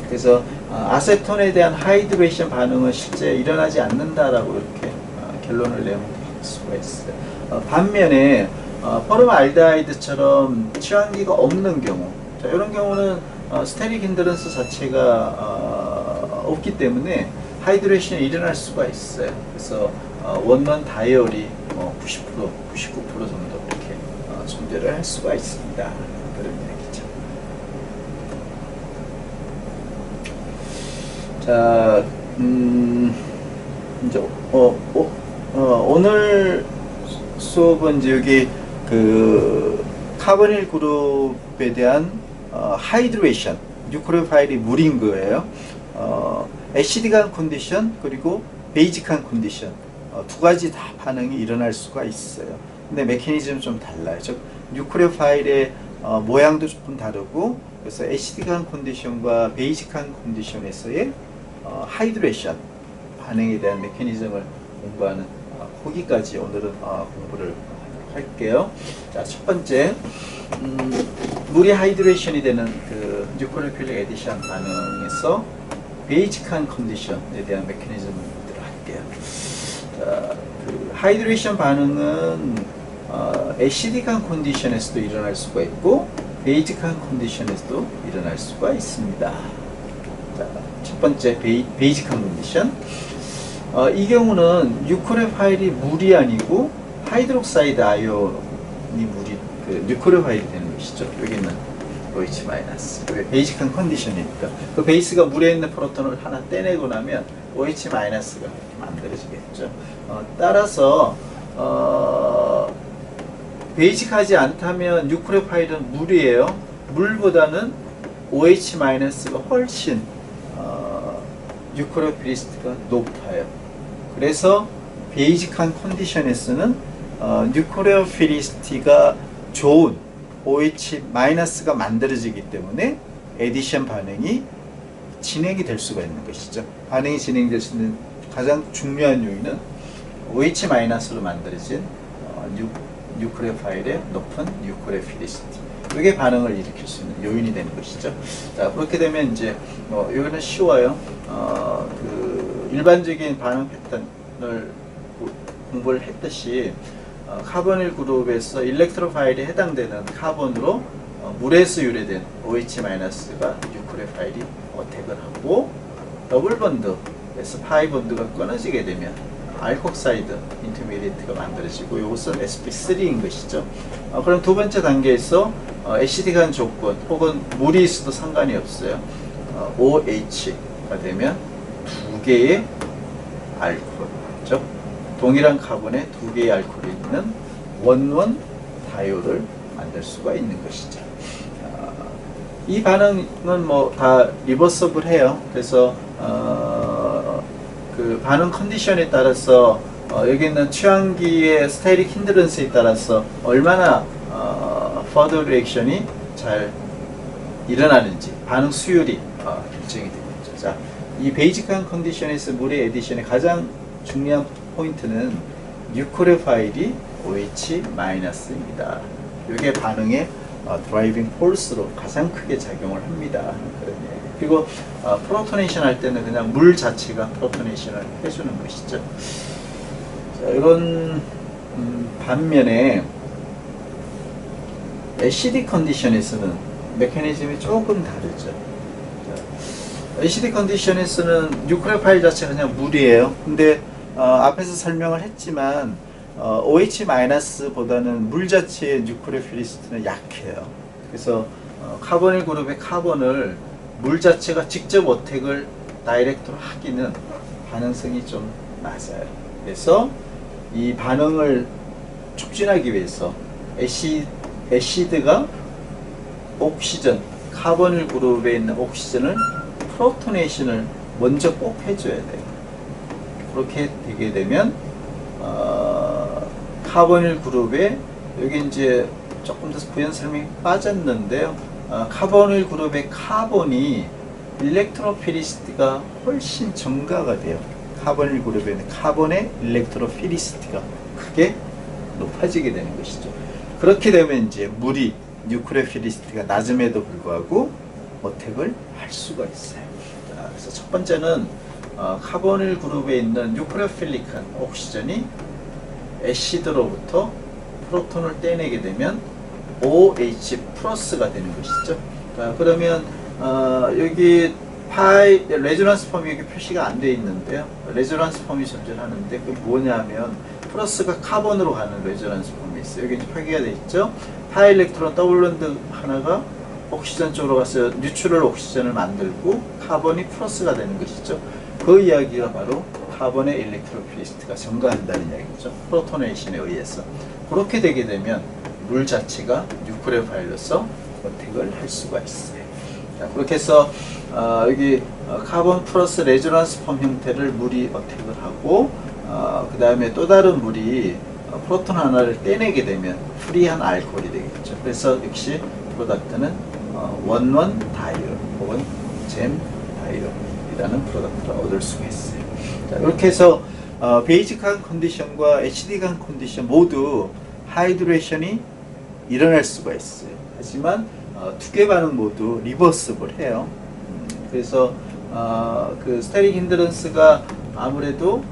[SPEAKER 1] 그래서 아세톤에 대한 하이드레이션 반응은 실제 일어나지 않는다라고 이렇게 결론을 내릴 수가 있어요. 반면에 포름알데하이드처럼 취향기가 없는 경우, 자, 이런 경우는 스테릭 힌드런스 자체가 없기 때문에 하이드레이션이 일어날 수가 있어요. 그래서 원원 다이얼이 90%, 99% 정도 이렇게 존재를 할 수가 있습니다. 그런 얘기죠. 자, 이제 오늘 수업은 이제 여기 그 카보닐 그룹에 대한 하이드레이션, 뉴크레오파일이 물인 거예요. 애시드한 컨디션 그리고 베이직한 컨디션 두 가지 다 반응이 일어날 수가 있어요. 근데 메커니즘은 좀 달라요. 즉 뉴크레오파일의 모양도 조금 다르고, 그래서 애시드한 컨디션과 베이직한 컨디션에서의 하이드레이션 반응에 대한 메커니즘을 공부하는 거기까지 오늘은 공부를 할게요. 자, 첫 번째, 물이 하이드레이션이 되는 그 뉴크레오필릭 에디션 반응에서 베이직한 컨디션에 대한 메커니즘을 할게요. 자, 그 하이드레이션 반응은 애시딕한 컨디션에서도 일어날 수가 있고 베이직한 컨디션에서도 일어날 수가 있습니다. 자, 첫 번째 베이직한 컨디션. 이 경우는 뉴크레오파일이 물이 아니고 하이드록사이드 아이온이 물이 그 뉴크레오파일이 되는 것이죠. 여기는 OH 마이너스. 베이직한 컨디션이니까 그 베이스가 물에 있는 프로톤을 하나 떼내고 나면 OH 마이너스가 만들어지겠죠. 따라서 베이직하지 않다면 뉴크레오파일은 물이에요. 물보다는 OH 마이너스가 훨씬 뉴크레오피리스트가 높아요. 그래서 베이직한 컨디션에서는 뉴크레오피리스트가 좋은 OH 마이너스가 만들어지기 때문에 에디션 반응이 진행이 될 수가 있는 것이죠. 반응이 진행될 수 있는 가장 중요한 요인은 OH 마이너스로 만들어진 뉴크레오파일의 높은 뉴크레오피리스티. 이게 반응을 일으킬 수 있는 요인이 되는 것이죠. 자, 그렇게 되면 이제 여기는 쉬워요. 그 일반적인 반응 패턴을 공부를 했듯이 카보닐 그룹에서 일렉트로파일에 해당되는 카본으로 물에서 유래된 OH-가 뉴크레오파일이 어택을 하고, 더블 본드에서 파이 본드가 끊어지게 되면 알콕사이드 인터미디에이트가 만들어지고, 이것은 sp3인 것이죠. 그럼 두 번째 단계에서 애시딕한 조건 혹은 물이 있어도 상관이 없어요. OH가 되면 두 개의 알코올이죠. 동일한 카본에 두 개의 알코올이 있는 원원 다이올을 만들 수가 있는 것이죠. 이 반응은 뭐 다 리버서블해요. 그래서 그 반응 컨디션에 따라서 여기 있는 취향기의 스테릭 힌드런스에 따라서 얼마나 퍼더 리액션이 잘 일어나는지 반응 수율이 결정이 되겠죠. 자, 이 베이직한 컨디션에서 물의 에디션의 가장 중요한 포인트는 뉴크레오파일이 OH-입니다. 이게 반응의 드라이빙 폴스로 가장 크게 작용을 합니다. 그리고 프로토네이션 할 때는 그냥 물 자체가 프로토네이션을 해주는 것이죠. 자, 이건 반면에 애시딕 컨디션에서는 메커니즘이 조금 다르죠. 애시딕 컨디션에서는 뉴크레오파일 자체가 그냥 물이에요. 근데 앞에서 설명을 했지만 OH-보다는 물 자체의 뉴크레오피리스트는 약해요. 그래서 카보닐 그룹의 카본을 물 자체가 직접 어택을 다이렉트로 하기는 가능성이 좀 낮아요. 그래서 이 반응을 촉진하기 위해서 애시드가 옥시전, 카보닐 그룹에 있는 옥시전을 프로토네이션을 먼저 꼭 해줘야 돼요. 그렇게 되게 되면 카보닐 그룹에 여기 이제 조금 더 부연 설명이 빠졌는데요. 카보닐 그룹의 카본이 일렉트로피리시티가 훨씬 증가가 돼요. 카보닐 그룹에는 카본의 일렉트로피리시티가 크게 높아지게 되는 것이죠. 그렇게 되면 이제 물이 뉴크레오피리시티가 낮음에도 불구하고 어택을 할 수가 있어요. 그래서 첫 번째는 카보닐 그룹에 있는 뉴크레오필릭한 옥시전이 애시드로부터 프로톤을 떼내게 되면 OH 플러스가 되는 것이죠. 그러면 여기 레조넌스 폼이 여기 표시가 안 되어 있는데요. 레조넌스 폼이 존재하는데 그게 뭐냐면 플러스가 카본으로 가는 레조넌스 폼이 있어요. 여기 표기가 되어 있죠. 파이 일렉트론 더블 론드 하나가 옥시전 쪽으로 가서 뉴트럴 옥시전을 만들고 카본이 플러스가 되는 것이죠. 그 이야기가 바로 카본의 일렉트로필리시티가 증가한다는 이야기죠. 프로토네이션에 의해서. 그렇게 되게 되면 물 자체가 뉴크레오파일로서 어택을 할 수가 있어요. 자, 그렇게 해서 여기 카본 플러스 레조넌스 폼 형태를 물이 어택을 하고 그 다음에 또 다른 물이 프로톤 하나를 떼내게 되면 프리한 알코올이 되겠죠. 그래서 역시 프로덕트는 원원 다이올 혹은 잼 다이올이라는 프로덕트를 얻을 수가 있어요. 자, 이렇게 해서 베이직한 컨디션과 HD간 컨디션 모두 하이드레이션이 일어날 수가 있어요. 하지만 두 개 반응 모두 리버스블 해요. 그래서 그 스테릭 힌드런스가 아무래도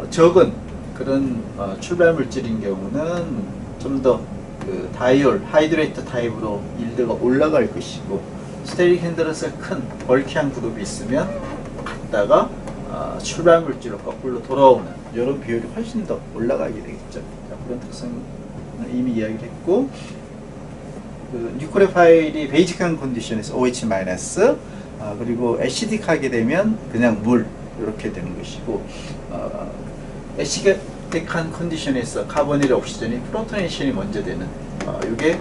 [SPEAKER 1] 적은 그런 출발 물질인 경우는 좀 더 그 다이올, 하이드레이터 타입으로 일드가 올라갈 것이고, 스테릭 힌드런스가 큰 벌키한 그룹이 있으면 갔다가 출발 물질로 거꾸로 돌아오는 이런 비율이 훨씬 더 올라가게 되겠죠. 자, 그런 특성을 이미 이야기를 했고, 그 뉴크레오파일이 베이직한 컨디션에서 OH- 그리고 애시딕하게 되면 그냥 물 이렇게 되는 것이고, 애시딕한 컨디션에서 카보닐 옥시전이 프로토네이션이 먼저 되는 이게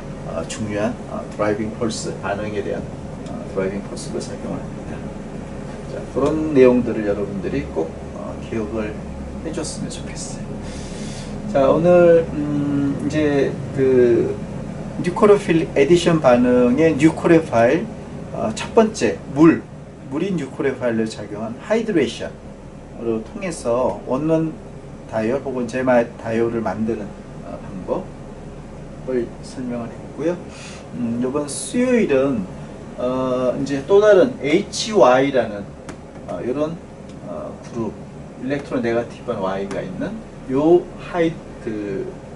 [SPEAKER 1] 중요한 드라이빙 폴스 반응에 대한 드라이빙 폴스로 작용을 합니다. 자, 그런 내용들을 여러분들이 꼭 기억을 해줬으면 좋겠어요. 자, 오늘 이제 그 뉴크레오필릭 에디션 반응의 뉴크레오파일 첫 번째 물이 뉴크레오파일로 작용한 하이드레이션으로 통해서 원원 다이올 혹은 제마 다이올을 만드는 방법을 설명을 했고요. 이번 수요일은 이제 또 다른 HY라는 이런 그룹 일렉트로 네거티브한 Y가 있는 요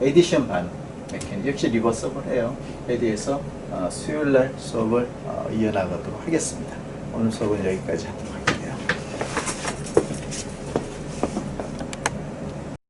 [SPEAKER 1] 에디션 반응 메커니즘 역시 리버서블해요. 에 대해서 수요일날 수업을 이어나가도록 하겠습니다. 오늘 수업은 여기까지 하도록 하겠습니다.